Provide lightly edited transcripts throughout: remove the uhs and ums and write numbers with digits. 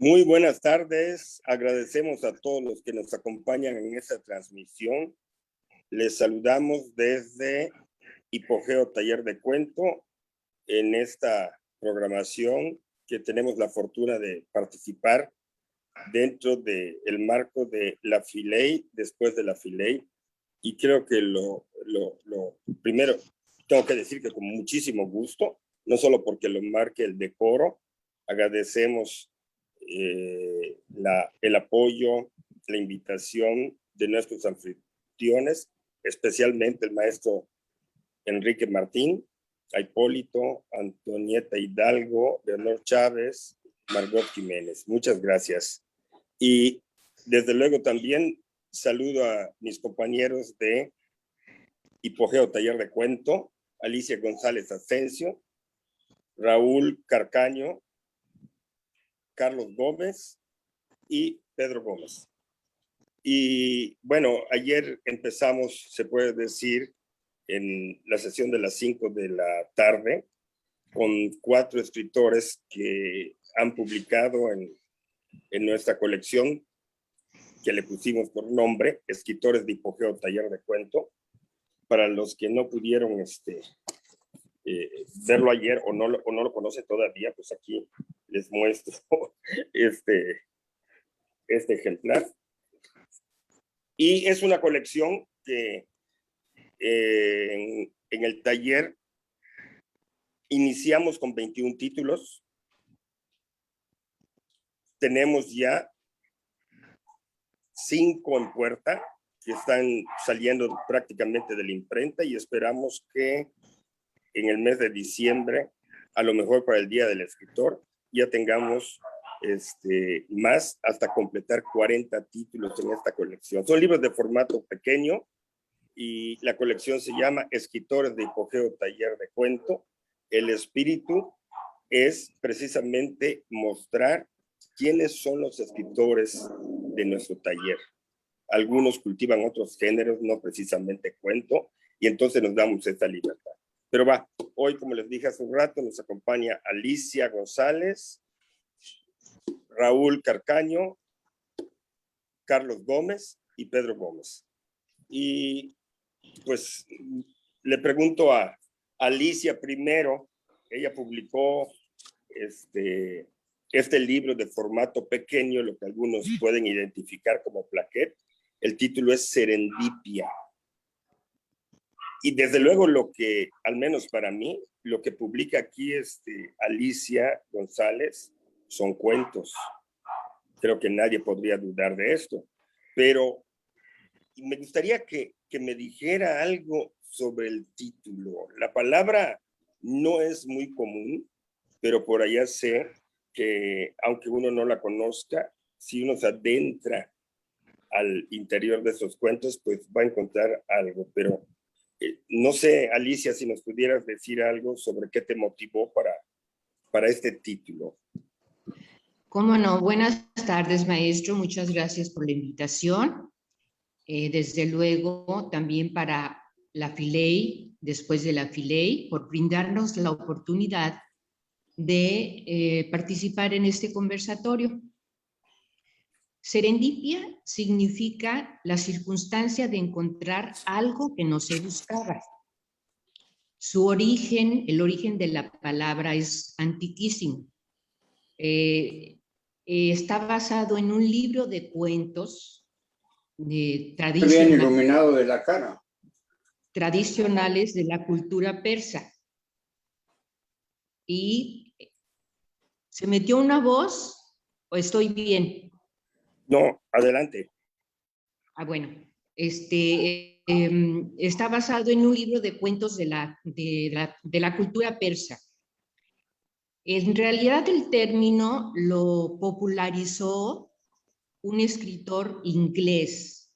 Muy buenas tardes. Agradecemos a todos los que nos acompañan en esta transmisión. Les saludamos desde Hipogeo Taller de Cuento en esta programación que tenemos la fortuna de participar dentro del marco de la FILEI, después de la FILEI. Y creo que lo primero, tengo que decir que con muchísimo gusto, no solo porque lo marque el decoro, agradecemos el apoyo, la invitación de nuestros anfitriones, especialmente el maestro Enrique Martín, a Hipólito, Antonieta Hidalgo, Leonor Chávez, Margot Jiménez. Muchas gracias. Y desde luego también saludo a mis compañeros de Hipogeo Taller de Cuento, Alicia González Asensio, Raúl Carcaño, Carlos Gómez y Pedro Gómez. Y bueno, ayer empezamos, se puede decir, en la sesión de las 5 de la tarde, con 4 escritores que han publicado en nuestra colección, que le pusimos por nombre, Escritores de Hipogeo Taller de Cuento. Para los que no pudieron verlo ayer o no lo conocen todavía, pues aquí les muestro este ejemplar. Y es una colección que en el taller iniciamos con 21 títulos. Tenemos ya 5 en puerta que están saliendo prácticamente de la imprenta y esperamos que en el mes de diciembre, a lo mejor para el Día del Escritor, ya tengamos más hasta completar 40 títulos en esta colección. Son libros de formato pequeño y la colección se llama Escritores de Hipogeo Taller de Cuento. El espíritu es precisamente mostrar quiénes son los escritores de nuestro taller. Algunos cultivan otros géneros, no precisamente cuento, y entonces nos damos esta libertad. Pero hoy, como les dije hace un rato, nos acompaña Alicia González, Raúl Carcaño, Carlos Gómez y Pedro Gómez. Y pues le pregunto a Alicia primero, ella publicó este libro de formato pequeño, lo que algunos pueden identificar como plaquet. El título es Serendipia. Y desde luego lo que, al menos para mí, lo que publica aquí Alicia González son cuentos. Creo que nadie podría dudar de esto. Pero me gustaría que me dijera algo sobre el título. La palabra no es muy común, pero por allá sé que, aunque uno no la conozca, si uno se adentra al interior de esos cuentos, pues va a encontrar algo. Pero no sé, Alicia, si nos pudieras decir algo sobre qué te motivó para este título. Cómo no. Buenas tardes, maestro. Muchas gracias por la invitación. Desde luego, también para la FILEI, después de la FILEI, por brindarnos la oportunidad de participar en este conversatorio. Serendipia significa la circunstancia de encontrar algo que no se buscaba. Su origen, el origen de la palabra es antiquísimo. Está basado en un libro de cuentos bien iluminado de la cara. Tradicionales de la cultura persa. ¿Y se metió una voz o estoy bien? No, adelante. Bueno, está basado en un libro de cuentos de la cultura persa. En realidad el término lo popularizó un escritor inglés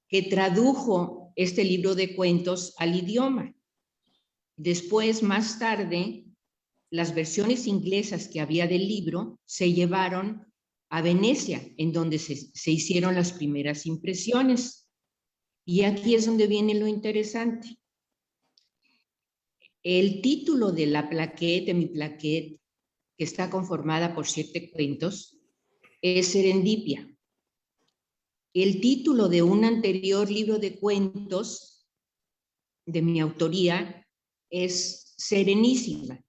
que tradujo este libro de cuentos al idioma. Después, más tarde, las versiones inglesas que había del libro se llevaron a Venecia, en donde se hicieron las primeras impresiones. Y aquí es donde viene lo interesante. El título de la plaqueta, de mi plaqueta, que está conformada por 7 cuentos, es serendipia. El título de un anterior libro de cuentos de mi autoría es Serenísima.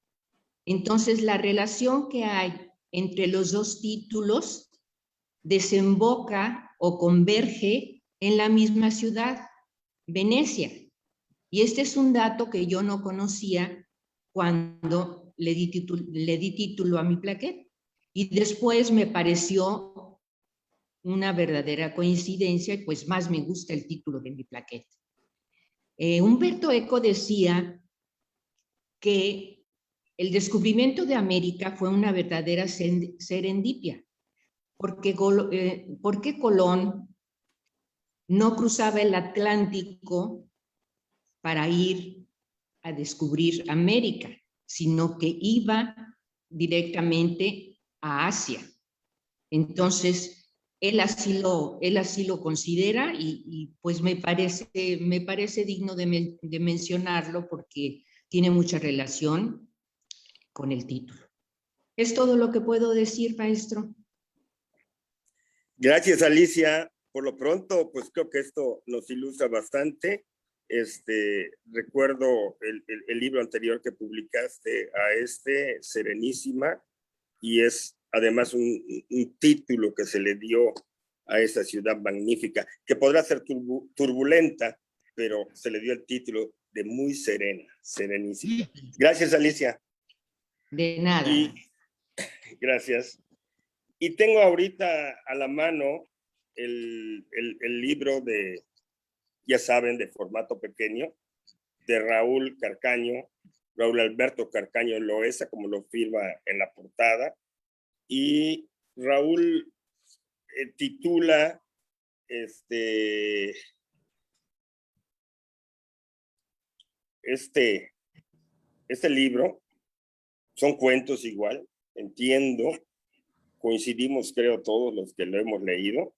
Entonces, la relación que hay entre los dos títulos desemboca o converge en la misma ciudad, Venecia. Y este es un dato que yo no conocía cuando le di título a mi plaqueta. Y después me pareció una verdadera coincidencia y pues más me gusta el título de mi plaqueta. Humberto Eco decía que el descubrimiento de América fue una verdadera serendipia, porque Colón no cruzaba el Atlántico para ir a descubrir América, sino que iba directamente a Asia. Entonces, él así lo considera y pues me parece digno de mencionarlo porque tiene mucha relación con el título. Es todo lo que puedo decir, maestro. Gracias, Alicia. Por lo pronto, pues creo que esto nos ilustra bastante. Recuerdo el libro anterior que publicaste a Serenísima, y es además un título que se le dio a esa ciudad magnífica, que podrá ser turbulenta, pero se le dio el título de muy serena, serenísima. Gracias, Alicia. De nada. Gracias. Y tengo ahorita a la mano el libro de, ya saben, de formato pequeño, de Raúl Alberto Carcaño Loesa, como lo firma en la portada. Y Raúl titula este libro, son cuentos igual, entiendo, coincidimos creo todos los que lo hemos leído,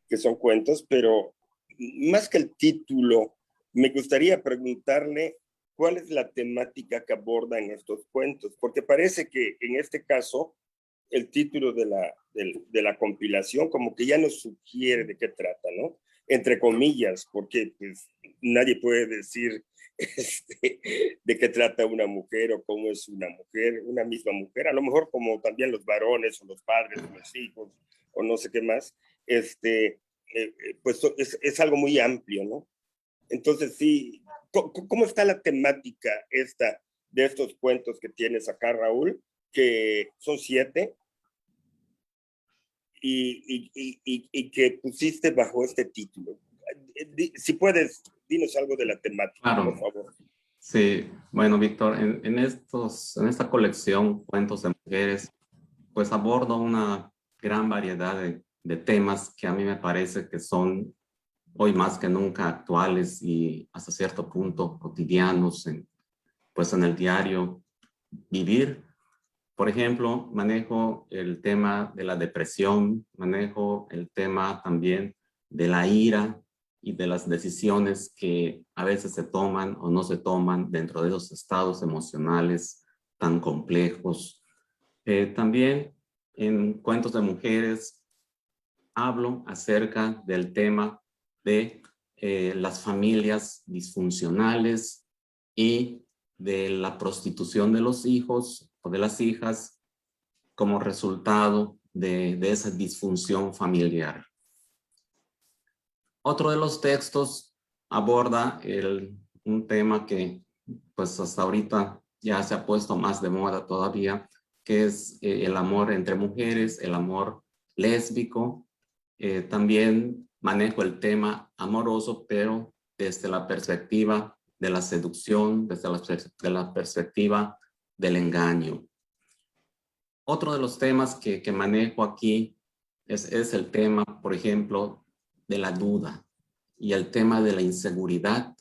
que son cuentos, pero más que el título, me gustaría preguntarle cuál es la temática que aborda en estos cuentos, porque parece que en este caso el título de la compilación como que ya nos sugiere de qué trata, ¿no? Entre comillas, porque pues, nadie puede decir de qué trata una mujer o cómo es una mujer, una misma mujer, a lo mejor como también los varones o los padres o los hijos o no sé qué más, pues es algo muy amplio, ¿no? Entonces sí, ¿cómo está la temática esta de estos cuentos que tienes acá, Raúl? Que son 7 y que pusiste bajo este título. Si puedes, dinos algo de la temática, claro, por favor. Sí, bueno, Víctor, en esta colección Cuentos de Mujeres, pues abordo una gran variedad de temas que a mí me parece que son hoy más que nunca actuales y hasta cierto punto cotidianos pues en el diario vivir. Por ejemplo, manejo el tema de la depresión, manejo el tema también de la ira y de las decisiones que a veces se toman o no se toman dentro de esos estados emocionales tan complejos. También en Cuentos de Mujeres hablo acerca del tema de las familias disfuncionales y de la prostitución de los hijos o de las hijas como resultado de esa disfunción familiar. Otro de los textos aborda un tema que pues hasta ahorita ya se ha puesto más de moda todavía, que es el amor entre mujeres, el amor lésbico. También manejo el tema amoroso, pero desde la perspectiva de la seducción, desde la perspectiva del engaño. Otro de los temas que manejo aquí es el tema, por ejemplo, de la duda y el tema de la inseguridad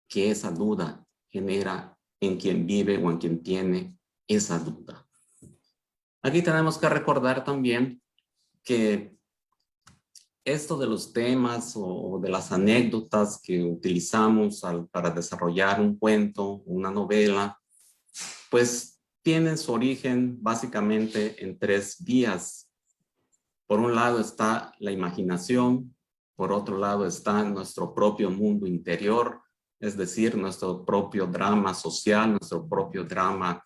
que esa duda genera en quien vive o en quien tiene esa duda. Aquí tenemos que recordar también que esto de los temas o de las anécdotas que utilizamos para desarrollar un cuento, una novela, pues tienen su origen básicamente en 3 vías. Por un lado está la imaginación, por otro lado está nuestro propio mundo interior, es decir, nuestro propio drama social, nuestro propio drama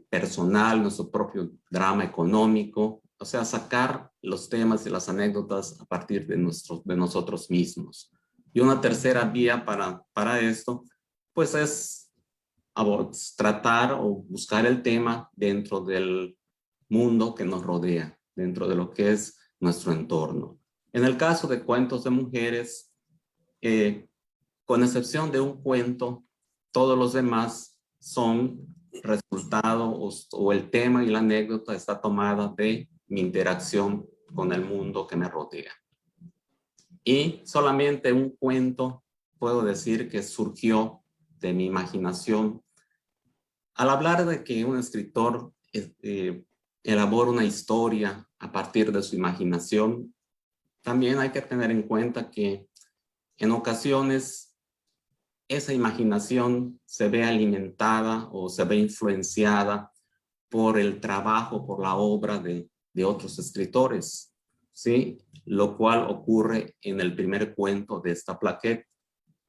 personal, nuestro propio drama económico, o sea, sacar los temas y las anécdotas a partir de nosotros mismos. Y una tercera vía para esto, pues es tratar o buscar el tema dentro del mundo que nos rodea, dentro de lo que es nuestro entorno. En el caso de cuentos de mujeres, con excepción de un cuento, todos los demás son resultado o el tema y la anécdota está tomada de mi interacción con el mundo que me rodea. Y solamente un cuento puedo decir que surgió de mi imaginación. Al hablar de que un escritor elabora una historia a partir de su imaginación, también hay que tener en cuenta que en ocasiones esa imaginación se ve alimentada o se ve influenciada por el trabajo, por la obra de otros escritores, ¿sí? Lo cual ocurre en el primer cuento de esta plaqueta,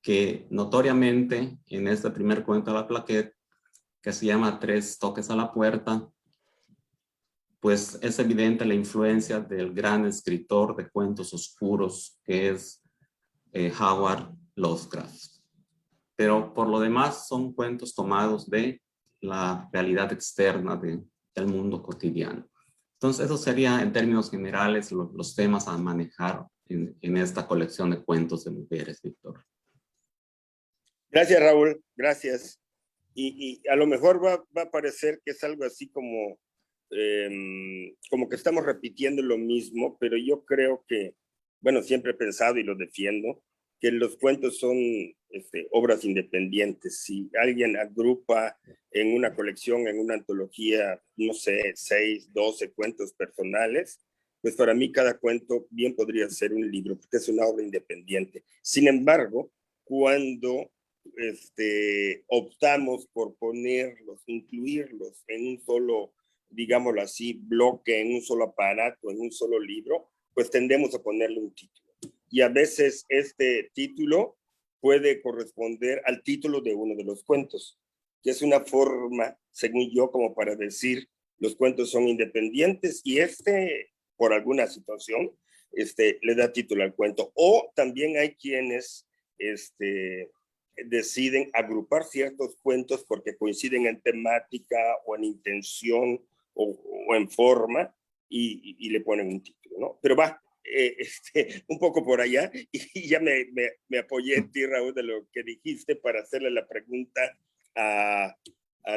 que notoriamente en este primer cuento de la plaqueta, que se llama Tres toques a la puerta, pues es evidente la influencia del gran escritor de cuentos oscuros que es Howard Lovecraft. Pero por lo demás son cuentos tomados de la realidad externa del mundo cotidiano. Entonces eso sería en términos generales los temas a manejar en esta colección de cuentos de mujeres, Víctor. Gracias, Raúl, gracias. Y a lo mejor va a parecer que es algo así como que estamos repitiendo lo mismo, pero yo creo que, bueno, siempre he pensado y lo defiendo, que los cuentos son obras independientes. Si alguien agrupa en una colección, en una antología, no sé, 6, 12 cuentos personales, pues para mí cada cuento bien podría ser un libro, porque es una obra independiente. Sin embargo, cuando optamos por ponerlos, incluirlos en un solo, digámoslo así, bloque, en un solo aparato, en un solo libro, pues tendemos a ponerle un título. Y a veces este título puede corresponder al título de uno de los cuentos, que es una forma, según yo, como para decir los cuentos son independientes y por alguna situación, le da título al cuento. O también hay quienes deciden agrupar ciertos cuentos porque coinciden en temática o en intención o en forma y le ponen un título, ¿no? Pero va, un poco por allá y ya me apoyé en ti, Raúl, de lo que dijiste para hacerle la pregunta a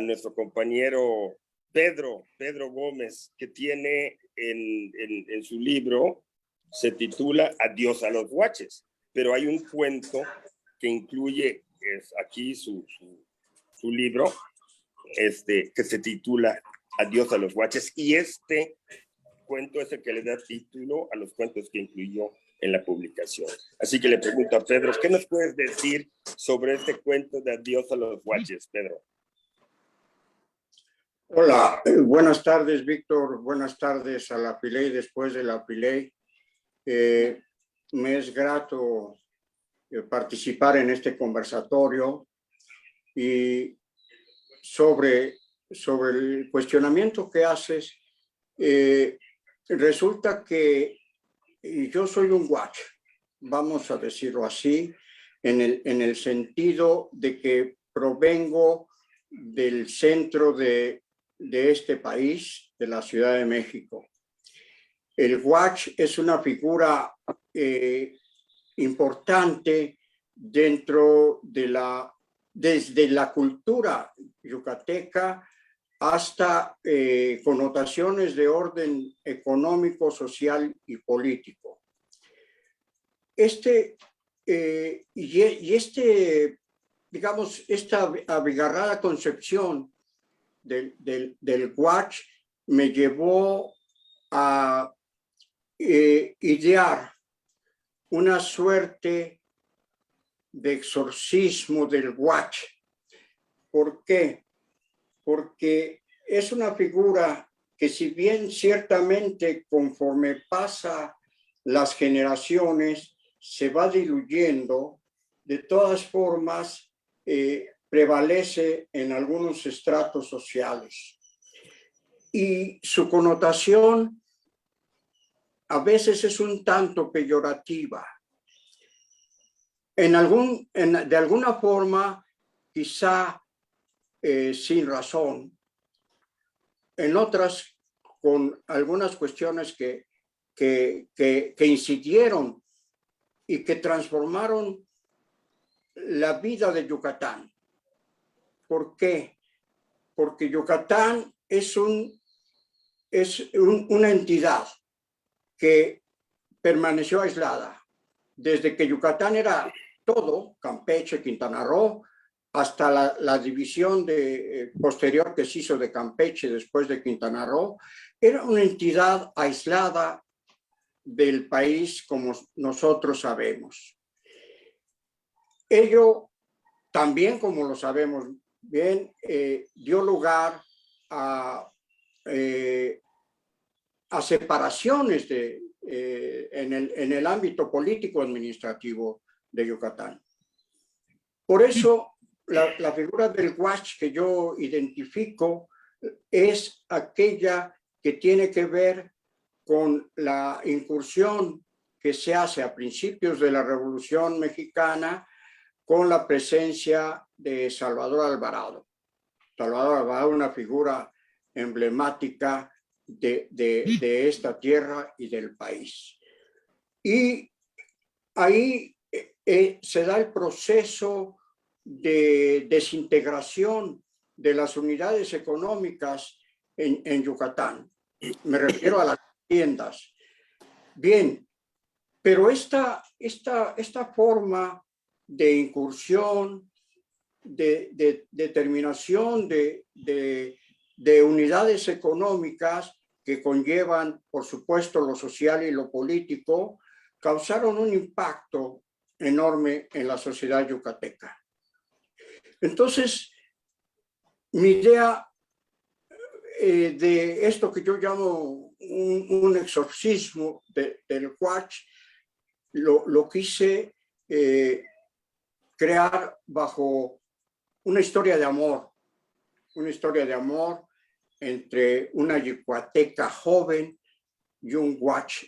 nuestro compañero Pedro Gómez, que tiene en su libro, se titula Adiós a los guaches, pero hay un cuento que incluye aquí su libro, que se titula Adiós a los guaches, y cuento es el que le da título a los cuentos que incluyó en la publicación. Así que le pregunto a Pedro, ¿qué nos puedes decir sobre este cuento de Adiós a los guaches, Pedro? Hola, buenas tardes, Víctor. Buenas tardes a la Piley, después de la Piley. Me es grato participar en este conversatorio y sobre el cuestionamiento que haces. Resulta que yo soy un guache, vamos a decirlo así, en el sentido de que provengo del centro de este país, de la Ciudad de México. El guache es una figura importante dentro desde la cultura yucateca hasta connotaciones de orden económico, social y político. Digamos, esta abigarrada concepción del guach me llevó a idear una suerte de exorcismo del guach. ¿Por qué? Porque es una figura que si bien ciertamente conforme pasa las generaciones se va diluyendo, de todas formas prevalece en algunos estratos sociales. Y su connotación a veces es un tanto peyorativa. De alguna forma, quizá sin razón, en otras con algunas cuestiones que incidieron y que transformaron la vida de Yucatán. ¿Por qué? Porque Yucatán es una entidad que permaneció aislada. Desde que Yucatán era todo, Campeche, Quintana Roo, hasta la división posterior que se hizo de Campeche después de Quintana Roo, era una entidad aislada del país como nosotros sabemos. Ello también, como lo sabemos bien, dio lugar a separaciones en el ámbito político-administrativo de Yucatán. Por eso, la figura del huach que yo identifico es aquella que tiene que ver con la incursión que se hace a principios de la Revolución Mexicana con la presencia de Salvador Alvarado. Salvador Alvarado, una figura emblemática de esta tierra y del país. Y ahí se da el proceso de desintegración de las unidades económicas en Yucatán. Me refiero a las tiendas. Bien, pero esta forma de incursión, de determinación de unidades económicas que conllevan, por supuesto, lo social y lo político, causaron un impacto enorme en la sociedad yucateca. Entonces, mi idea de esto que yo llamo un exorcismo del huach, lo quise crear bajo una historia de amor entre una yucateca joven y un huach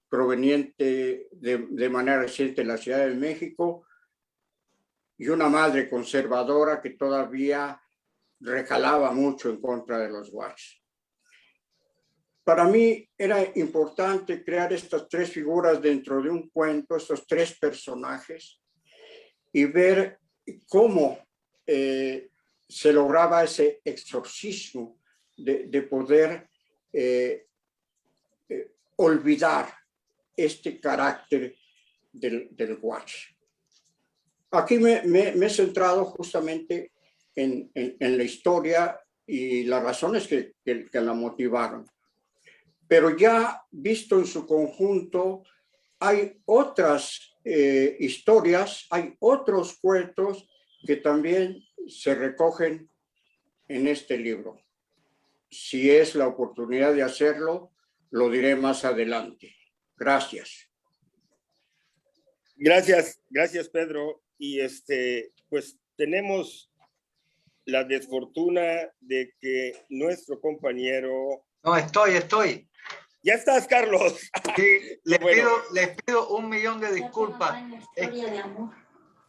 proveniente de manera reciente de la Ciudad de México, y una madre conservadora que todavía recalaba mucho en contra de los huachs. Para mí era importante crear estas tres figuras dentro de un cuento, estos tres personajes, y ver cómo se lograba ese exorcismo de poder olvidar este carácter del huach. Aquí me he centrado justamente en la historia y las razones que la motivaron. Pero ya visto en su conjunto, hay otras historias, hay otros cuentos que también se recogen en este libro. Si es la oportunidad de hacerlo, lo diré más adelante. Gracias. Gracias Pedro. Y pues tenemos la desfortuna de que nuestro compañero... No, estoy. Ya estás, Carlos. Sí, les pido 1.000.000 de disculpas.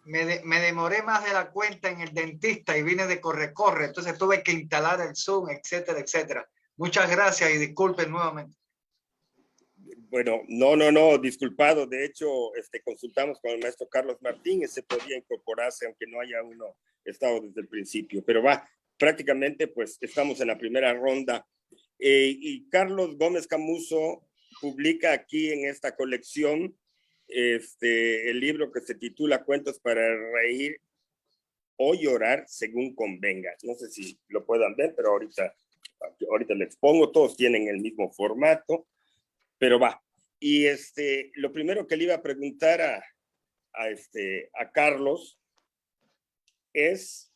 Me demoré más de la cuenta en el dentista y vine de corre, entonces tuve que instalar el Zoom, etcétera, etcétera. Muchas gracias y disculpen nuevamente. Bueno, no, disculpado. De hecho, consultamos con el maestro Carlos Martín, se podía incorporarse, aunque no haya uno estado desde el principio. Pero prácticamente pues estamos en la primera ronda. Y Carlos Gómez Camuso publica aquí en esta colección el libro que se titula Cuentos para reír o llorar según convenga. No sé si lo puedan ver, pero ahorita lo expongo. Todos tienen el mismo formato. Pero y lo primero que le iba a preguntar a Carlos es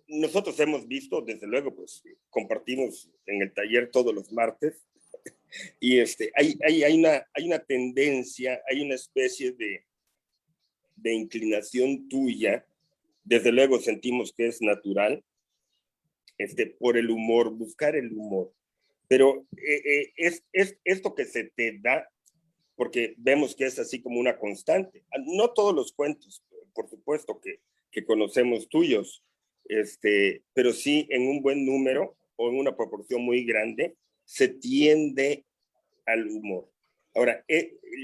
nosotros hemos visto, desde luego, pues compartimos en el taller todos los martes, y hay una tendencia, hay una especie de inclinación tuya, desde luego sentimos que es natural, por el humor, buscar el humor. Pero es esto que se te da, porque vemos que es así como una constante. No todos los cuentos, por supuesto, que conocemos tuyos, pero sí en un buen número o en una proporción muy grande, se tiende al humor. Ahora,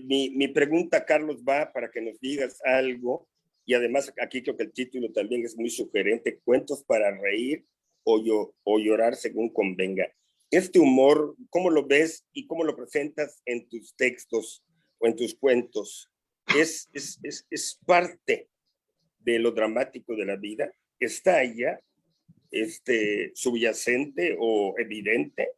mi pregunta, Carlos, va para que nos digas algo, y además aquí creo que el título también es muy sugerente, cuentos para reír o llorar según convenga. Este humor, ¿cómo lo ves y cómo lo presentas en tus textos o en tus cuentos? ¿Es parte de lo dramático de la vida? ¿Está allá, subyacente o evidente?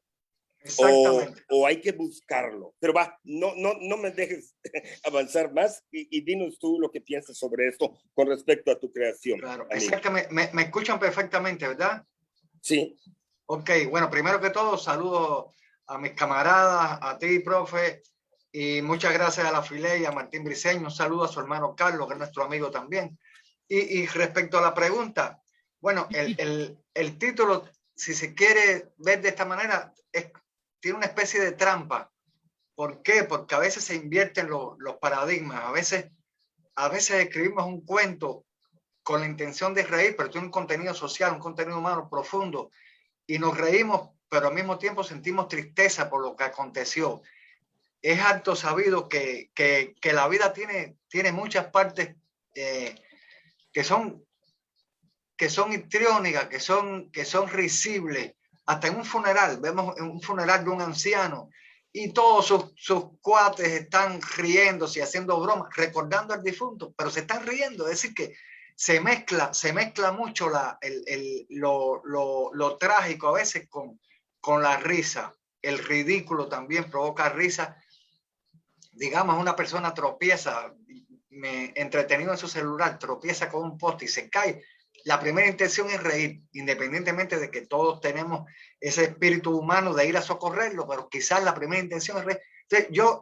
Exactamente. O hay que buscarlo. Pero va, no me dejes avanzar más y dinos tú lo que piensas sobre esto con respecto a tu creación. Claro, amigo. exactamente. Me escuchan perfectamente, ¿verdad? Sí. Ok, bueno, primero que todo, saludo a mis camaradas, a ti, profe, y muchas gracias a la Filey y a Martín Briceño. Un saludo a su hermano Carlos, que es nuestro amigo también. Y respecto a la pregunta, bueno, el título, si se quiere ver de esta manera, tiene una especie de trampa. ¿Por qué? Porque a veces se invierten los paradigmas. A veces escribimos un cuento con la intención de reír, pero tiene un contenido social, un contenido humano profundo. Y nos reímos, pero al mismo tiempo sentimos tristeza por lo que aconteció. Es harto sabido que la vida tiene muchas partes que son histriónicas, que son risibles. Hasta en un funeral, vemos en un funeral de un anciano y todos sus cuates están riéndose y haciendo bromas, recordando al difunto, pero se están riendo. Es decir, que se mezcla mucho lo trágico a veces con la risa. El ridículo también provoca risa. Digamos, una persona tropieza, entretenido en su celular, tropieza con un poste y se cae. La primera intención es reír, independientemente de que todos tenemos ese espíritu humano de ir a socorrerlo, pero quizás la primera intención es reír. Entonces, yo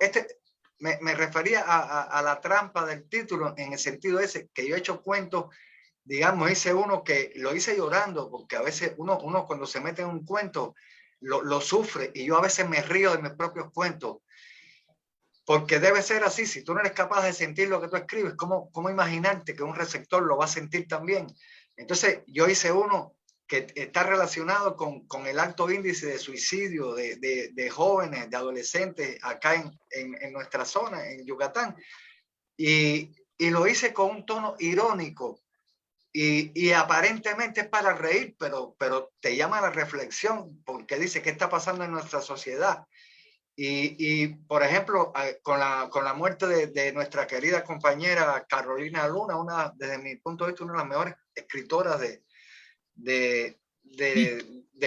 me refería a la trampa del título en el sentido ese, que yo he hecho cuentos, digamos, hice uno que lo hice llorando, porque a veces uno cuando se mete en un cuento lo sufre, y yo a veces me río de mis propios cuentos. Porque debe ser así. Si tú no eres capaz de sentir lo que tú escribes, ¿cómo imaginarte que un receptor lo va a sentir también? Entonces, yo hice uno que está relacionado con el alto índice de suicidio de jóvenes, de adolescentes acá en nuestra zona, en Yucatán. Y lo hice con un tono irónico. Y aparentemente es para reír, pero te llama a la reflexión, porque dice qué está pasando en nuestra sociedad. Y por ejemplo, con la muerte de nuestra querida compañera Carolina Luna, desde mi punto de vista, una de las mejores escritoras de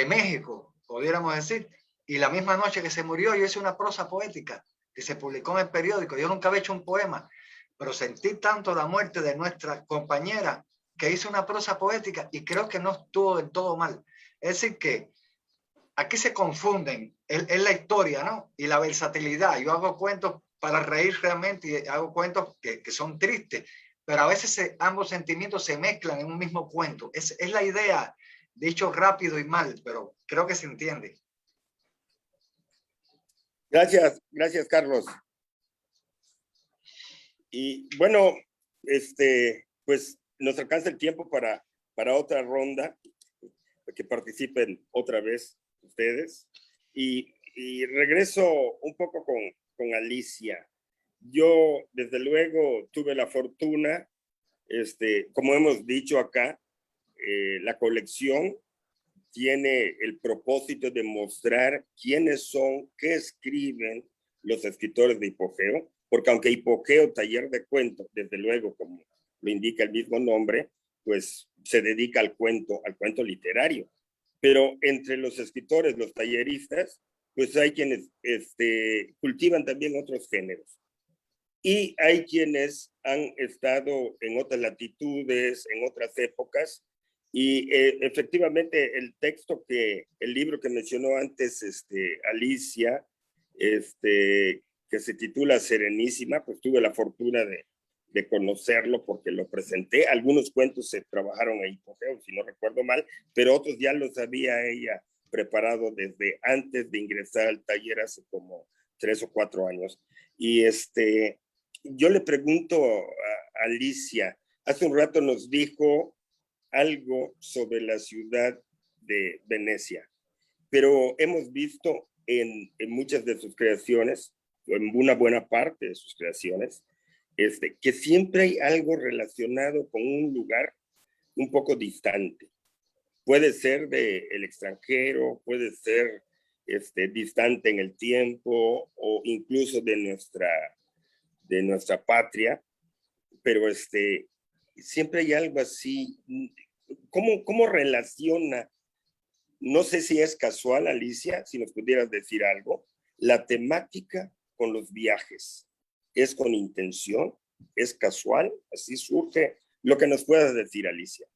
México, pudiéramos decir. Y la misma noche que se murió, yo hice una prosa poética que se publicó en el periódico. Yo nunca había hecho un poema, pero sentí tanto la muerte de nuestra compañera que hice una prosa poética y creo que no estuvo del todo mal. Es decir, que aquí se confunden, es la historia, ¿no? Y la versatilidad. Yo hago cuentos para reír realmente y hago cuentos que son tristes, pero a veces ambos sentimientos se mezclan en un mismo cuento. Es la idea, dicho rápido y mal, pero creo que se entiende. Gracias, Carlos. Y bueno, pues nos alcanza el tiempo para otra ronda, que participen otra vez ustedes. Y regreso un poco con Alicia. Yo, desde luego, tuve la fortuna, como hemos dicho acá, la colección tiene el propósito de mostrar quiénes son, qué escriben los escritores de Hipogeo, porque aunque Hipogeo, taller de cuentos, desde luego, como lo indica el mismo nombre, pues se dedica al cuento literario. Pero entre los escritores, los talleristas, pues hay quienes cultivan también otros géneros. Y hay quienes han estado en otras latitudes, en otras épocas, Y efectivamente el libro que mencionó antes Alicia, que se titula Serenísima, pues tuve la fortuna de conocerlo porque lo presenté. Algunos cuentos se trabajaron en Hipogeo, si no recuerdo mal, pero otros ya los había ella preparado desde antes de ingresar al taller hace como 3 o 4 años. Y yo le pregunto a Alicia, hace un rato nos dijo algo sobre la ciudad de Venecia, pero hemos visto en muchas de sus creaciones, en una buena parte de sus creaciones, que siempre hay algo relacionado con un lugar un poco distante. Puede ser del extranjero, puede ser distante en el tiempo o incluso de nuestra patria, pero siempre hay algo así. ¿Cómo relaciona? No sé si es casual, Alicia, si nos pudieras decir algo, la temática con los viajes. ¿Es con intención? ¿Es casual? ¿Así surge? Lo que nos puedas decir, Alicia.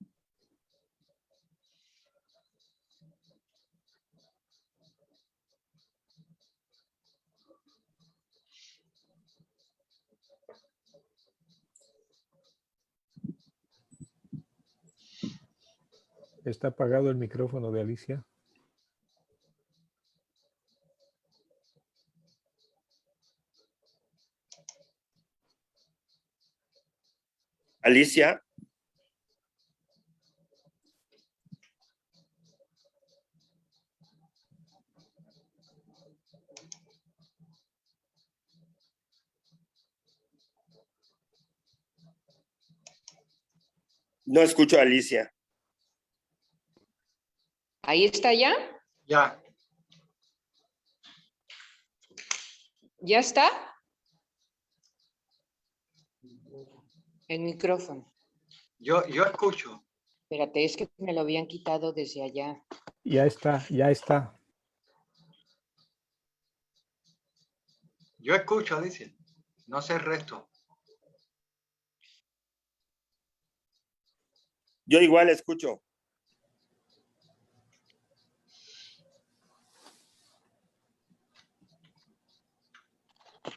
Está apagado el micrófono de Alicia. Alicia. No escucho a Alicia. ¿Ahí está ya? Ya. ¿Ya está? El micrófono. Yo escucho. Espérate, es que me lo habían quitado desde allá. Ya está, ya está. Yo escucho, dice. No sé el resto. Yo igual escucho.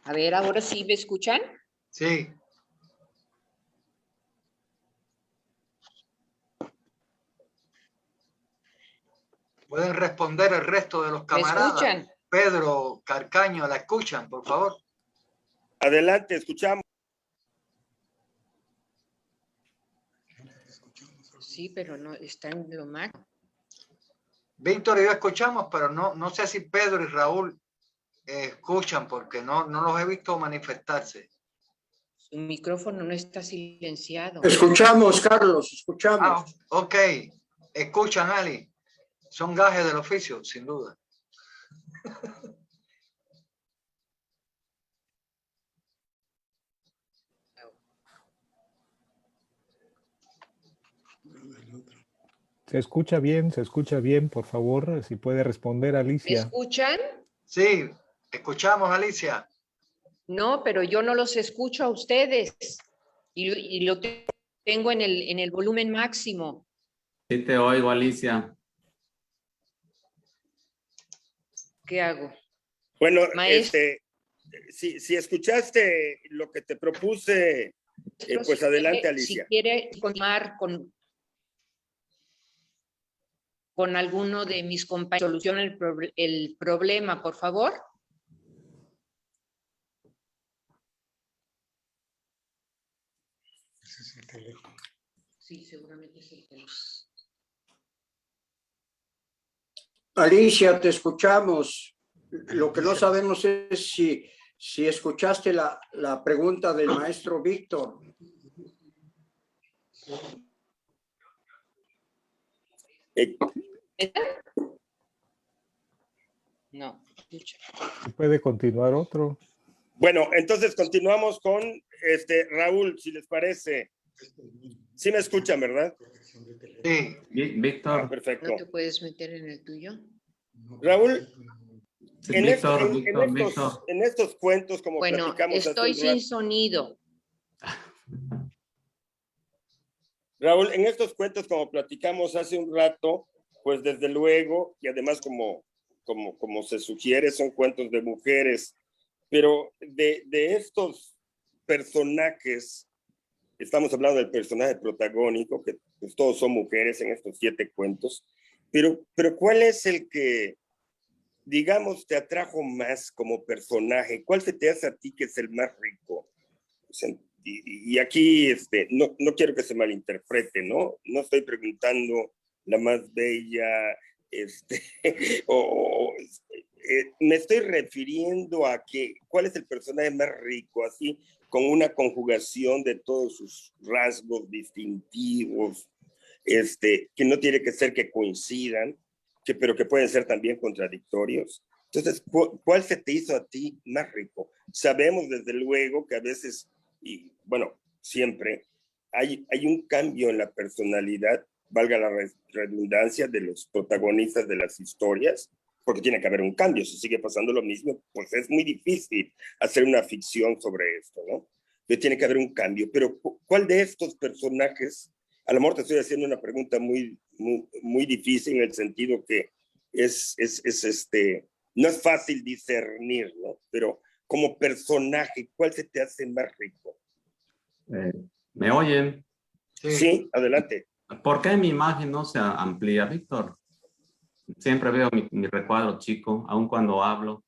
A ver, ¿ahora sí me escuchan? Sí. Pueden responder el resto de los ¿Me camaradas. escuchan? Pedro, Carcaño, ¿la escuchan, por favor? Adelante, escuchamos. Sí, pero no, está en lo mal. Víctor y yo escuchamos, pero no sé si Pedro y Raúl escuchan porque no los he visto manifestarse. Su micrófono no está silenciado. Escuchamos, Carlos, escuchamos. Ah, ok. Escuchan, Ali. Son gajes del oficio, sin duda. Se escucha bien, por favor, si puede responder ¿Me Alicia. escuchan? Sí, escuchamos, Alicia. No, pero yo no los escucho a ustedes. Y lo tengo en el volumen máximo. Sí te oigo, Alicia. ¿Qué hago? Bueno, Maestro. si escuchaste lo que te propuse, pues adelante, Alicia. Si quiere continuar con alguno de mis compañeros, soluciona el problema, por favor. Sí, seguramente es el teléfono. Alicia, te escuchamos. Lo que no sabemos es si escuchaste la pregunta del maestro Víctor. No, escucha. ¿Puede continuar otro? Bueno, entonces continuamos con Raúl, si les parece. Sí me escuchan, ¿verdad? Sí. Víctor. Perfecto. ¿No te puedes meter en el tuyo? Raúl, Sí, en Víctor. estos cuentos, como Bueno, platicamos hace estoy un sin rato, sonido. Raúl, en estos cuentos, como platicamos hace un rato, pues desde luego, y además como se sugiere, son cuentos de mujeres, pero de estos personajes, estamos hablando del personaje protagónico, que pues todos son mujeres en estos 7 cuentos, pero ¿cuál es el que, digamos, te atrajo más como personaje? ¿Cuál se te hace a ti que es el más rico? O sea, y aquí no quiero que se malinterprete, ¿no? No estoy preguntando la más bella, me estoy refiriendo a que cuál es el personaje más rico, así con una conjugación de todos sus rasgos distintivos, que no tiene que ser que coincidan, pero que pueden ser también contradictorios. Entonces, ¿cuál se te hizo a ti más rico? Sabemos desde luego que a veces, y bueno, siempre, hay un cambio en la personalidad, valga la redundancia, de los protagonistas de las historias, porque tiene que haber un cambio. Si sigue pasando lo mismo, pues es muy difícil hacer una ficción sobre esto, ¿no? Pero tiene que haber un cambio. Pero ¿cuál de estos personajes? A lo mejor te estoy haciendo una pregunta muy difícil en el sentido que no es fácil discernir, ¿no? Pero como personaje, ¿cuál se te hace más rico? ¿Me oyen? Sí, adelante. ¿Por qué mi imagen no se amplía, Víctor? Siempre veo mi recuadro chico, aun cuando hablo.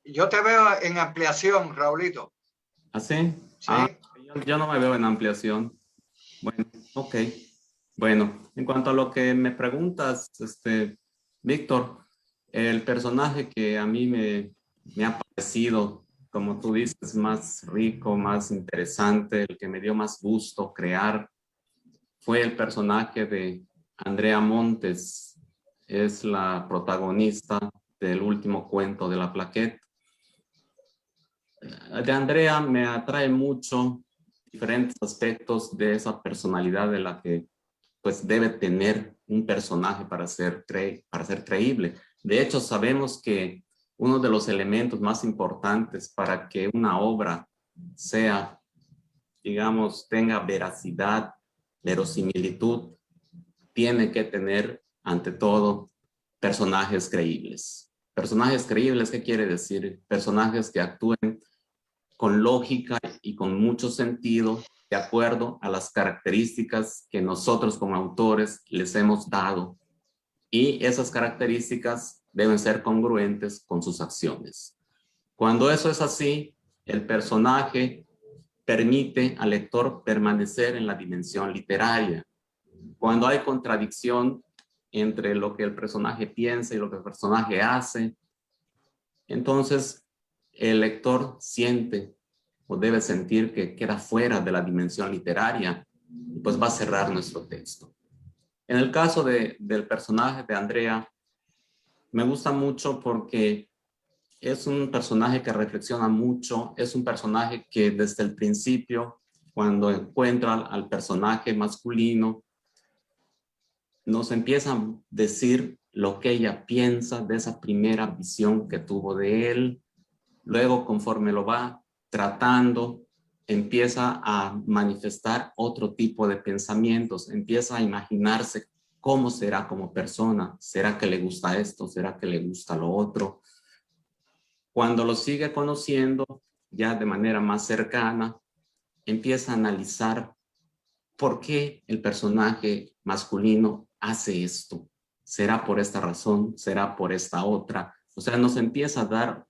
Yo te veo en ampliación, Raulito. ¿Así? Sí. Ah, yo no me veo en ampliación. Bueno, ok. Bueno, en cuanto a lo que me preguntas, Víctor, el personaje que a mí me ha parecido, como tú dices, más rico, más interesante, el que me dio más gusto crear, fue el personaje de Andrea Montes. Es la protagonista del último cuento de La Plaquette. De Andrea me atrae mucho diferentes aspectos de esa personalidad de la que pues debe tener un personaje para ser creíble. De hecho, sabemos que uno de los elementos más importantes para que una obra sea, digamos, tenga veracidad, verosimilitud, tiene que tener, ante todo, personajes creíbles. Personajes creíbles, ¿qué quiere decir? Personajes que actúen con lógica y con mucho sentido, de acuerdo a las características que nosotros como autores les hemos dado. Y esas características deben ser congruentes con sus acciones. Cuando eso es así, el personaje permite al lector permanecer en la dimensión literaria. Cuando hay contradicción entre lo que el personaje piensa y lo que el personaje hace, entonces el lector siente o debe sentir que queda fuera de la dimensión literaria y pues va a cerrar nuestro texto. En el caso del personaje de Andrea, me gusta mucho porque es un personaje que reflexiona mucho, es un personaje que desde el principio, cuando encuentra al personaje masculino, nos empieza a decir lo que ella piensa de esa primera visión que tuvo de él. Luego, conforme lo va tratando, empieza a manifestar otro tipo de pensamientos, empieza a imaginarse cómo será como persona. ¿Será que le gusta esto? ¿Será que le gusta lo otro? Cuando lo sigue conociendo, ya de manera más cercana, empieza a analizar por qué el personaje masculino hace esto. ¿Será por esta razón? ¿Será por esta otra? O sea, nos empieza a dar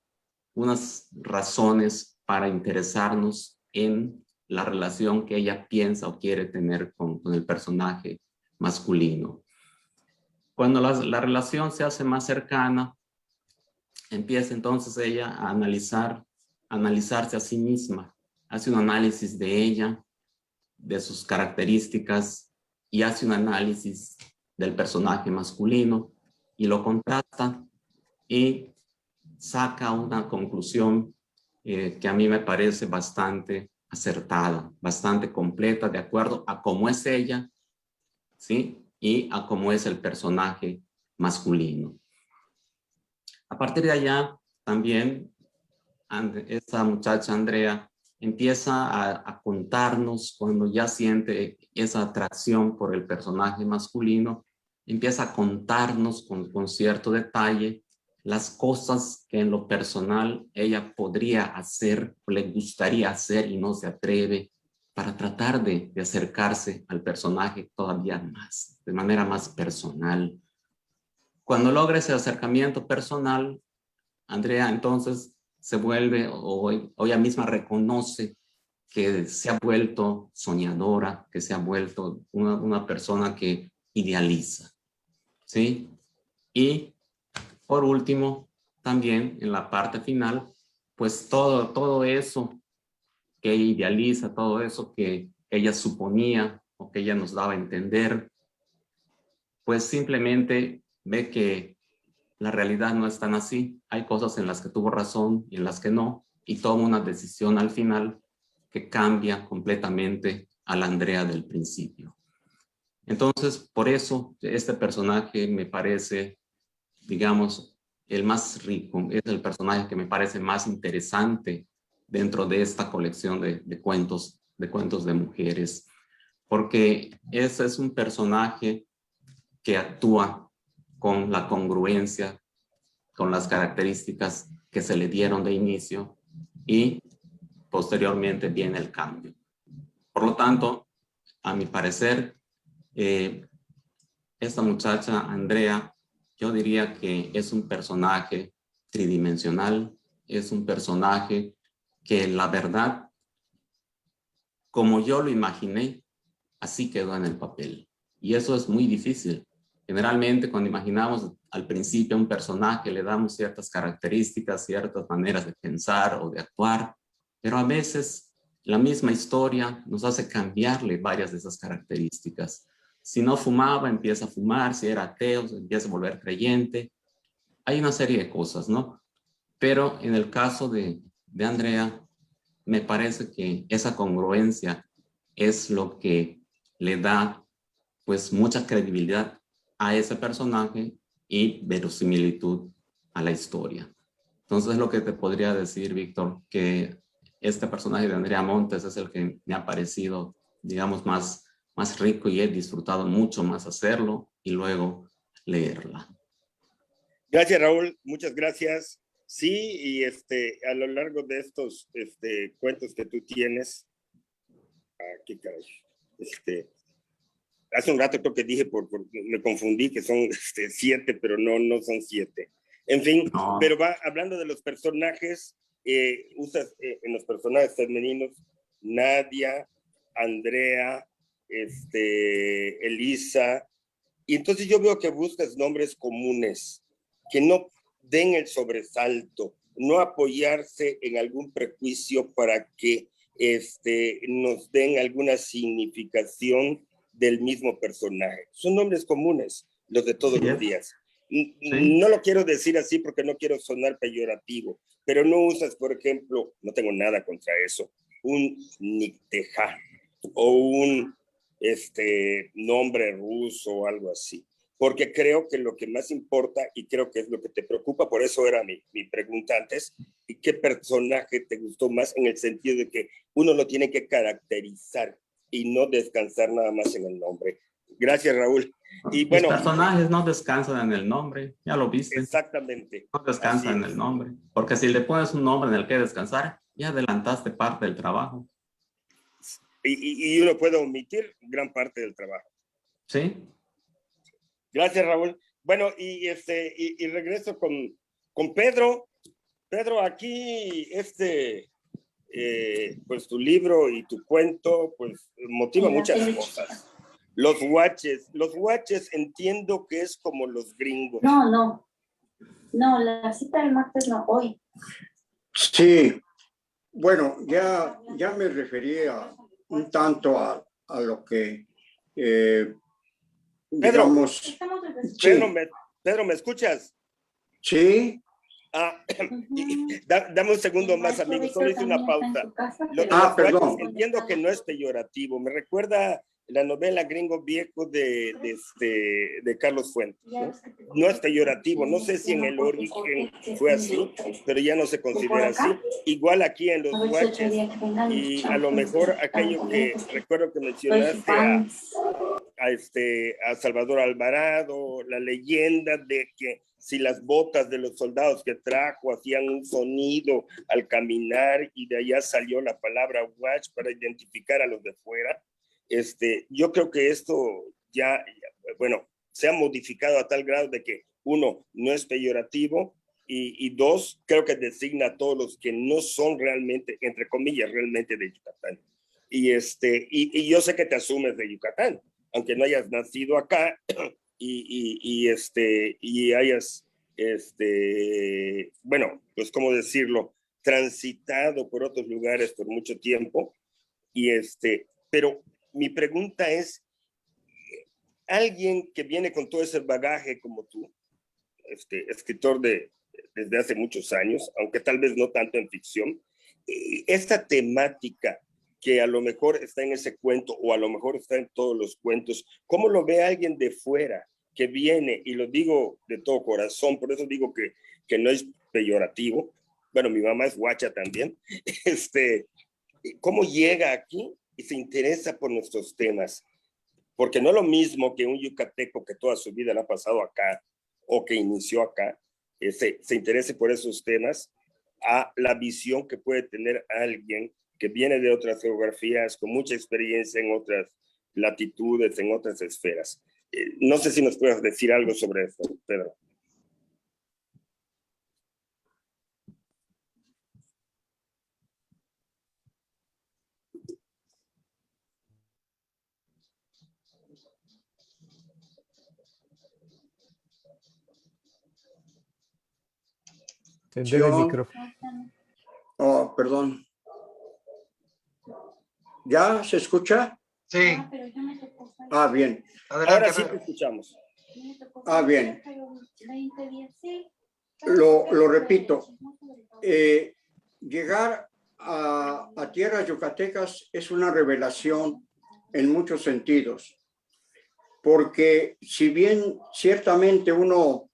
unas razones para interesarnos en la relación que ella piensa o quiere tener con el personaje masculino. Cuando la relación se hace más cercana, empieza entonces ella a analizarse a sí misma, hace un análisis de ella, de sus características y hace un análisis del personaje masculino y lo contrasta y saca una conclusión que a mí me parece bastante acertada, bastante completa, de acuerdo a cómo es ella, ¿sí? Y a cómo es el personaje masculino. A partir de allá, también esta muchacha Andrea empieza a contarnos cuando ya siente esa atracción por el personaje masculino, empieza a contarnos con cierto detalle las cosas que en lo personal ella podría hacer, o le gustaría hacer y no se atreve, para tratar de acercarse al personaje todavía más, de manera más personal. Cuando logra ese acercamiento personal, Andrea entonces se vuelve, o ella misma reconoce que se ha vuelto soñadora, que se ha vuelto una persona que idealiza, ¿sí? Y por último, también en la parte final, pues todo eso que ella idealiza, todo eso que ella suponía o que ella nos daba a entender, pues simplemente ve que la realidad no es tan así. Hay cosas en las que tuvo razón y en las que no, y toma una decisión al final que cambia completamente a la Andrea del principio. Entonces, por eso este personaje me parece, digamos, el más rico, es el personaje que me parece más interesante dentro de esta colección de cuentos de mujeres, porque ese es un personaje que actúa con la congruencia, con las características que se le dieron de inicio y posteriormente viene el cambio. Por lo tanto, a mi parecer, esta muchacha, Andrea, yo diría que es un personaje tridimensional, es un personaje que la verdad, como yo lo imaginé, así quedó en el papel. Y eso es muy difícil. Generalmente cuando imaginamos al principio un personaje le damos ciertas características, ciertas maneras de pensar o de actuar, pero a veces la misma historia nos hace cambiarle varias de esas características. Si no fumaba, empieza a fumar, si era ateo, se empieza a volver creyente. Hay una serie de cosas, ¿no? Pero en el caso de Andrea, me parece que esa congruencia es lo que le da pues mucha credibilidad a ese personaje y verosimilitud a la historia. Entonces lo que te podría decir, Víctor, que este personaje de Andrea Montes es el que me ha parecido, digamos, más rico y he disfrutado mucho más hacerlo y luego leerla. Gracias, Raúl. Muchas gracias. Sí, y a lo largo de estos cuentos que tú tienes, qué caray, hace un rato creo que dije, me confundí, que son 7, pero no son 7. En fin, No. pero va hablando de los personajes, usas en los personajes femeninos, Nadia, Andrea, Elisa, y entonces yo veo que buscas nombres comunes, que no den el sobresalto, no apoyarse en algún prejuicio para que nos den alguna significación del mismo personaje. Son nombres comunes, los de todos los días. Sí. No lo quiero decir así porque no quiero sonar peyorativo, pero no usas, por ejemplo, no tengo nada contra eso, un Nicteja o un nombre ruso o algo así, porque creo que lo que más importa, y creo que es lo que te preocupa, por eso era mi pregunta antes, ¿y qué personaje te gustó más en el sentido de que uno lo tiene que caracterizar y no descansar nada más en el nombre? Gracias, Raúl. Y bueno, los personajes no descansan en el nombre, ya lo viste. Exactamente. No descansan en el nombre, porque si le pones un nombre en el que descansar, ya adelantaste parte del trabajo. Y uno puede omitir gran parte del trabajo. Sí. Gracias, Raúl. Bueno, y regreso con Pedro. Pedro, aquí pues tu libro y tu cuento pues motiva muchas cosas. Los guaches entiendo que es como los gringos. No, la cita del martes no, hoy. Sí, bueno, ya me refería un tanto a lo que, digamos... Pedro, ¿me escuchas? Sí. Dame un segundo más, amigo. Solo hice una pausa. Los perdón. guaches, entiendo que no es peyorativo. Me recuerda la novela Gringo Viejo de Carlos Fuentes. No es peyorativo. No sé si en el origen fue así, pero ya no se considera así. Igual aquí en los guaches. Y a lo mejor aquello que recuerdo que mencionaste a Salvador Alvarado, la leyenda de que si las botas de los soldados que trajo hacían un sonido al caminar y de allá salió la palabra watch para identificar a los de fuera. Yo creo que esto ya, bueno, se ha modificado a tal grado de que, uno, no es peyorativo y dos, creo que designa a todos los que no son realmente, entre comillas, realmente de Yucatán. Y yo sé que te asumes de Yucatán, aunque no hayas nacido acá y hayas, bueno, pues cómo decirlo, transitado por otros lugares por mucho tiempo. Pero mi pregunta es, alguien que viene con todo ese bagaje como tú, escritor desde hace muchos años, aunque tal vez no tanto en ficción, esta temática que a lo mejor está en ese cuento o a lo mejor está en todos los cuentos, ¿cómo lo ve alguien de fuera que viene? Y lo digo de todo corazón, por eso digo que no es peyorativo. Bueno, mi mamá es guacha también. ¿Cómo llega aquí y se interesa por nuestros temas? Porque no es lo mismo que un yucateco que toda su vida la ha pasado acá o que inició acá, se interese por esos temas, a la visión que puede tener alguien que viene de otras geografías, con mucha experiencia en otras latitudes, en otras esferas. No sé si nos puedes decir algo sobre esto, Pedro. Encender el micrófono. Oh, perdón. ¿Ya se escucha? Sí. Bien. Adelante, Ahora sí Pedro. te escuchamos. Bien. Lo repito. Llegar a tierras yucatecas es una revelación en muchos sentidos. Porque si bien ciertamente uno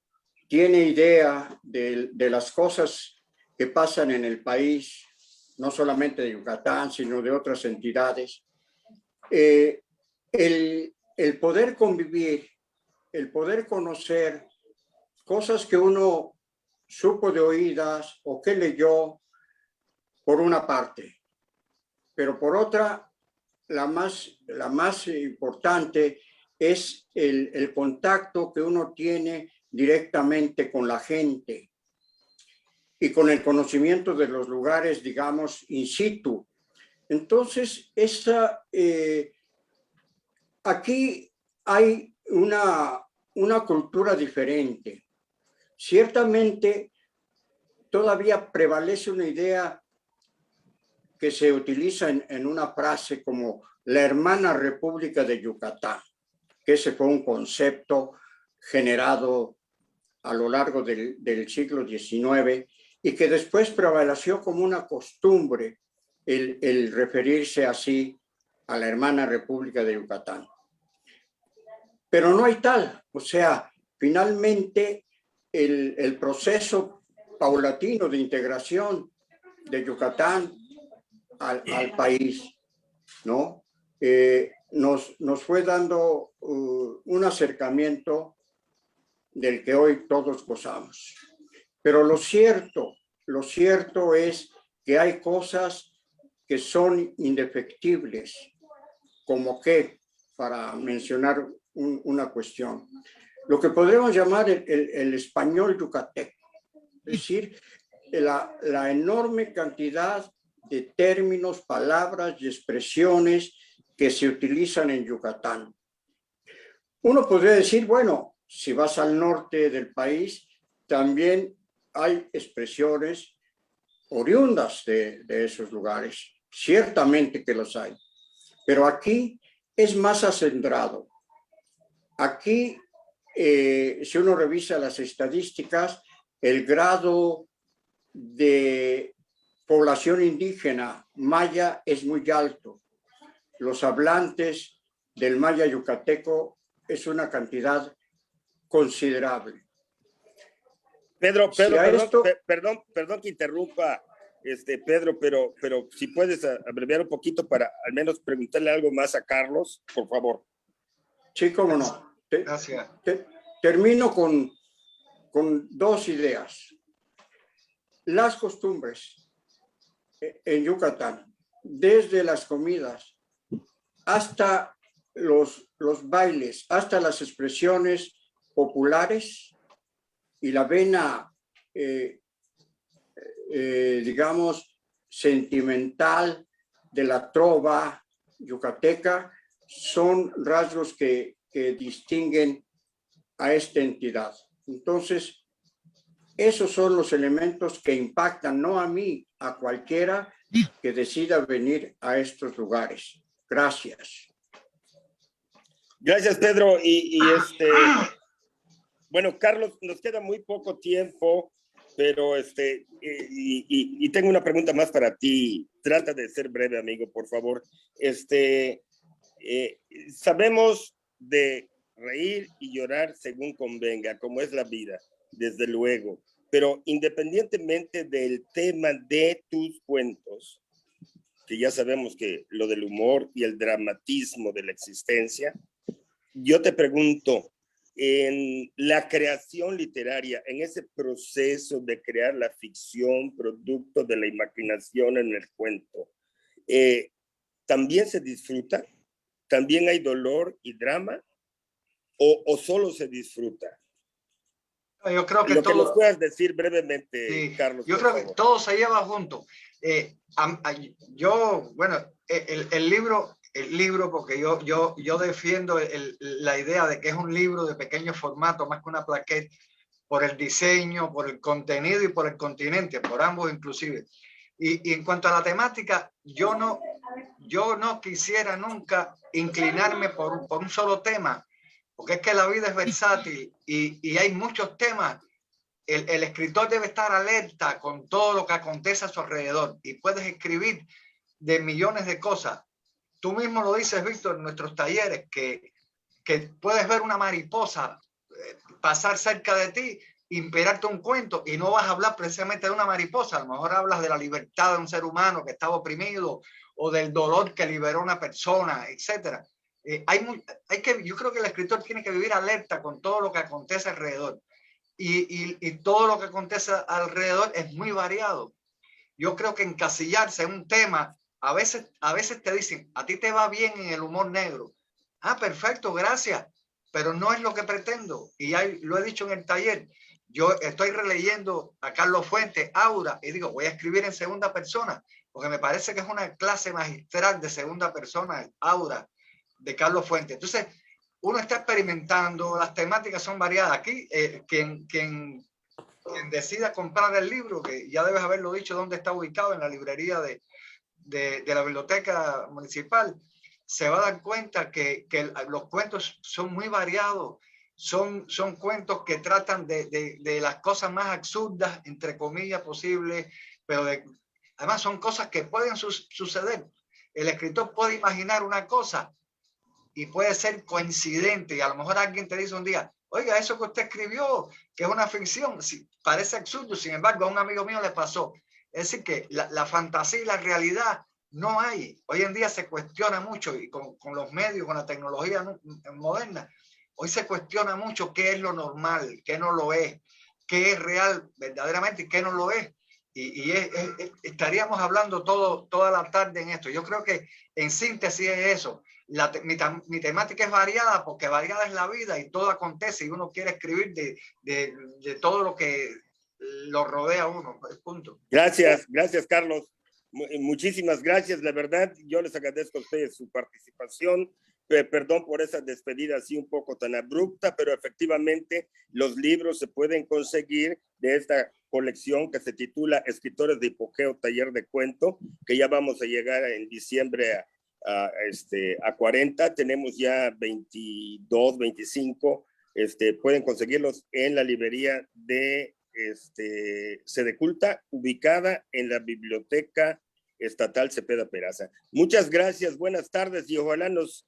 tiene idea de las cosas que pasan en el país, no solamente de Yucatán, sino de otras entidades, el poder convivir, el poder conocer cosas que uno supo de oídas o que leyó, por una parte, pero por otra, la más importante es el contacto que uno tiene directamente con la gente y con el conocimiento de los lugares, digamos, in situ. Entonces, aquí hay una cultura diferente. Ciertamente, todavía prevalece una idea que se utiliza en una frase como la hermana República de Yucatán, que ese fue un concepto generado a lo largo del siglo XIX y que después prevaleció como una costumbre el referirse así a la hermana República de Yucatán. Pero no hay tal, o sea, finalmente el proceso paulatino de integración de Yucatán al país, ¿no? Nos fue dando un acercamiento del que hoy todos gozamos. Pero lo cierto es que hay cosas que son indefectibles, como que, para mencionar una cuestión, lo que podríamos llamar el español yucateco, es decir, la enorme cantidad de términos, palabras y expresiones que se utilizan en Yucatán. Uno podría decir, bueno, si vas al norte del país, también hay expresiones oriundas de esos lugares. Ciertamente que los hay. Pero aquí es más acendrado. Aquí, si uno revisa las estadísticas, el grado de población indígena maya es muy alto. Los hablantes del maya yucateco es una cantidad considerable. Pedro, Si a esto- perdón que interrumpa, Pedro, pero si puedes abreviar un poquito para al menos preguntarle algo más a Carlos, por favor. Sí, cómo no. Gracias. Termino con dos ideas. Las costumbres en Yucatán, desde las comidas hasta los bailes, hasta las expresiones populares y la vena, digamos, sentimental de la trova yucateca, son rasgos que distinguen a esta entidad. Entonces, esos son los elementos que impactan, no a mí, a cualquiera que decida venir a estos lugares. Gracias. Gracias, Pedro. Bueno, Carlos, nos queda muy poco tiempo, pero y tengo una pregunta más para ti. Trata de ser breve, amigo, por favor. Sabemos de reír y llorar según convenga, como es la vida, desde luego. Pero independientemente del tema de tus cuentos, que ya sabemos que lo del humor y el dramatismo de la existencia, yo te pregunto, en la creación literaria, en ese proceso de crear la ficción, producto de la imaginación en el cuento, ¿también se disfruta? ¿También hay dolor y drama? ¿O solo se disfruta? Yo creo que Lo que todo, nos puedas decir brevemente, sí, Carlos. yo creo que todo se lleva junto. Bueno, el libro, porque yo defiendo la idea de que es un libro de pequeño formato, más que una plaqueta, por el diseño, por el contenido y por el continente, por ambos inclusive. Y en cuanto a la temática, yo no quisiera nunca inclinarme por un solo tema, porque es que la vida es versátil y hay muchos temas. El escritor debe estar alerta con todo lo que acontece a su alrededor y puedes escribir de millones de cosas. Tú mismo lo dices, Víctor, en nuestros talleres, que puedes ver una mariposa pasar cerca de ti, inspirarte un cuento y no vas a hablar precisamente de una mariposa. A lo mejor hablas de la libertad de un ser humano que estaba oprimido o del dolor que liberó una persona, etc. Yo creo que el escritor tiene que vivir alerta con todo lo que acontece alrededor. Y todo lo que acontece alrededor es muy variado. Yo creo que encasillarse en un tema, a veces te dicen, a ti te va bien en el humor negro. Ah, perfecto, gracias, pero no es lo que pretendo. Y ya lo he dicho en el taller, yo estoy releyendo a Carlos Fuentes, Aura, y digo, voy a escribir en segunda persona, porque me parece que es una clase magistral de segunda persona, Aura, de Carlos Fuentes. Entonces, uno está experimentando, las temáticas son variadas. Aquí, quien decida comprar el libro, que ya debes haberlo dicho dónde está ubicado, en la librería de la biblioteca municipal, se va a dar cuenta que los cuentos son muy variados. Son cuentos que tratan de las cosas más absurdas, entre comillas, posibles, pero además son cosas que pueden suceder. El escritor puede imaginar una cosa y puede ser coincidente, y a lo mejor alguien te dice un día, oiga, eso que usted escribió, que es una ficción, parece absurdo, sin embargo a un amigo mío le pasó. Es decir, que la fantasía y la realidad no hay. Hoy en día se cuestiona mucho, y con los medios, con la tecnología moderna, hoy se cuestiona mucho qué es lo normal, qué no lo es, qué es real verdaderamente y qué no lo es. Y estaríamos hablando toda la tarde en esto. Yo creo que en síntesis es eso. Mi temática es variada porque variada es la vida y todo acontece y uno quiere escribir de todo lo que lo rodea a uno. Punto. Gracias, Carlos. Muchísimas gracias. La verdad, yo les agradezco a ustedes su participación. Perdón por esa despedida así un poco tan abrupta, pero efectivamente los libros se pueden conseguir de esta colección que se titula Escritores de Hipogeo, Taller de Cuento, que ya vamos a llegar en diciembre a 40. Tenemos ya 22, 25. Pueden conseguirlos en la librería de sede culta ubicada en la Biblioteca Estatal Cepeda Peraza. Muchas gracias, buenas tardes y ojalá nos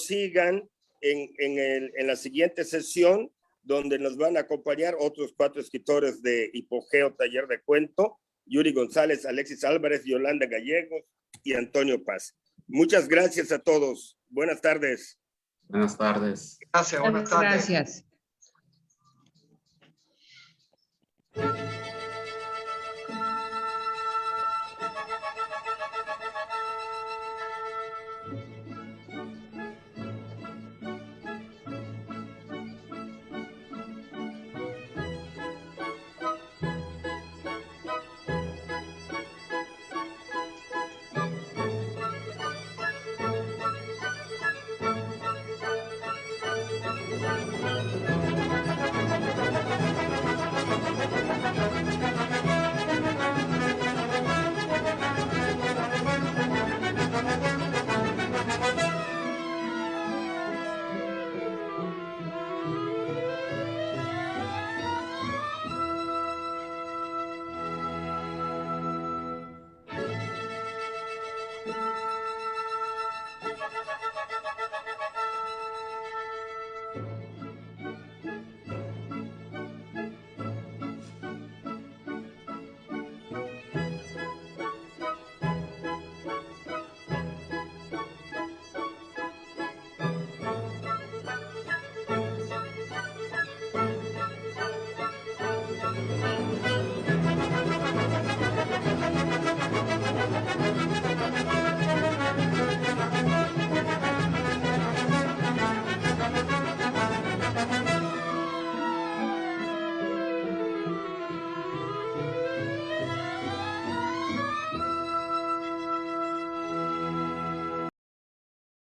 sigan en la siguiente sesión, donde nos van a acompañar otros 4 escritores de Hipogeo Taller de Cuento: Yuri González, Alexis Álvarez, Yolanda Gallegos y Antonio Paz. Muchas gracias a todos. Buenas tardes. Buenas tardes. Gracias, buenas tardes. Gracias.